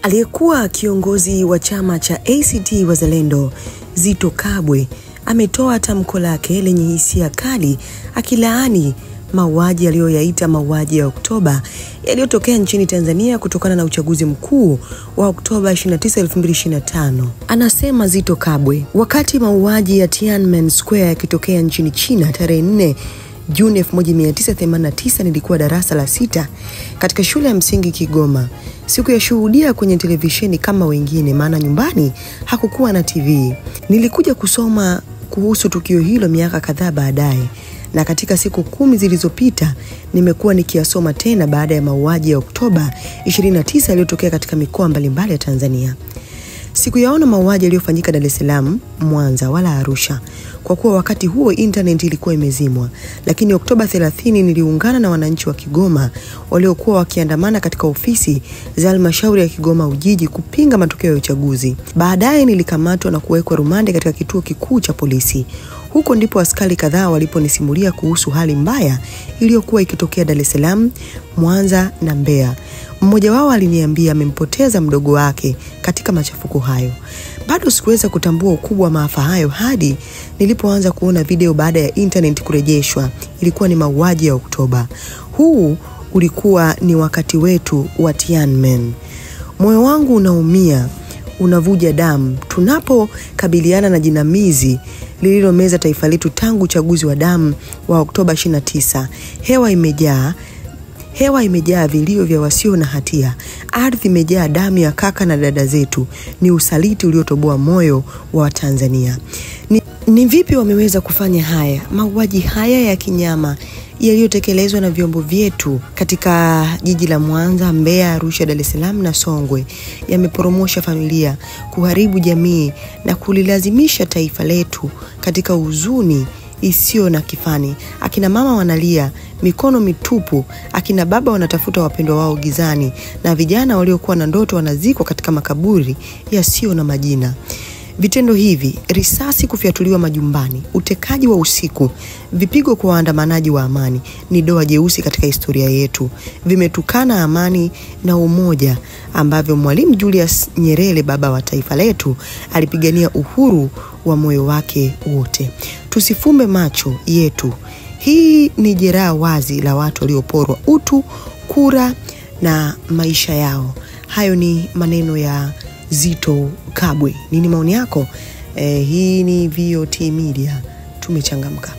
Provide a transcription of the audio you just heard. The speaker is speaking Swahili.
Aliyekuwa kiongozi wa chama cha ACT Wazalendo, Zitto Kabwe, ametoa tamko lake lenye hisia kali akilaani mauaji aliyoyaita mauaji ya Oktoba yaliyotokea nchini Tanzania kutokana na uchaguzi mkuu wa Oktoba 29, 2025. Anasema Zitto Kabwe, wakati mauaji ya Tiananmen Square yakitokea nchini China tarehe 4 Juni 1989, nilikuwa darasa la 6 katika shule ya msingi Kigoma. Sikuyashuhudia kwenye televisheni kama wengine, maana nyumbani hakukuwa na TV. Nilikuja kusoma kuhusu tukio hilo miaka kadhaa baadaye, na katika siku 10 zilizopita nimekuwa nikiyasoma tena baada ya mauaji ya Oktoba 29 yaliyotokea katika mikoa mbalimbali ya Tanzania. Sikuyaona mauaji yaliyofanyika Dar es Salaam, Mwanza wala Arusha, kwa kuwa wakati huo internet ilikuwa imezimwa. Lakini Oktoba 30 niliungana na wananchi wa Kigoma waliokuwa wakiandamana katika ofisi za halmashauri ya Kigoma Ujiji kupinga matokeo ya uchaguzi. Baadaye nilikamatwa na kuwekwa rumande katika kituo kikuu cha polisi. Huko ndipo askari kadhaa waliponisimulia kuhusu hali mbaya iliyokuwa ikitokea Dar es Salaam, Mwanza na Mbeya. Mmoja wao aliniambia amempoteza mdogo wake katika machafuko hayo. Bado sikuweza kutambua ukubwa wa maafa hayo hadi nilipoanza kuona video baada ya internet kurejeshwa. Ilikuwa ni mauaji ya Oktoba. Huu ulikuwa ni wakati wetu wa Tiananmen. Moyo wangu unaumia, unavuja damu tunapokabiliana na jinamizi lililomeza taifa letu tangu uchaguzi wa damu wa Oktoba 29. Hewa imejaa vilio vya wasio na hatia. Ardhi imejaa damu ya kaka na dada zetu. Ni usaliti uliotoboa moyo wa Tanzania. Ni vipi wameweza kufanya haya? Mauaji haya ya kinyama yaliyotekelezwa na vyombo vyetu katika jiji la Mwanza, Mbeya, Arusha, Dar es Salaam na Songwe yameporomosha familia, kuharibu jamii na kulilazimisha taifa letu katika huzuni isiyo na kifani. Akina mama wanalia mikono mitupu, akina baba wanatafuta wapendwa wao gizani, na vijana waliokuwa na ndoto wanazikwa katika makaburi yasiyo na majina. Vitendo hivi, risasi kufyatuliwa majumbani, utekaji wa usiku, vipigo kwa waandamanaji wa amani, ni doa jeusi katika historia yetu. Vimetukana amani na umoja ambavyo Mwalimu Julius Nyerere, baba wa taifa letu, alipigania uhuru wa moyo wake wote. Tusifumbe macho yetu. Hii ni jeraha wazi la watu walioporwa utu, kura na maisha yao. Hayo ni maneno ya Zitto Kabwe. Nini maoni yako? Hii ni VOT Media. Tumechangamka.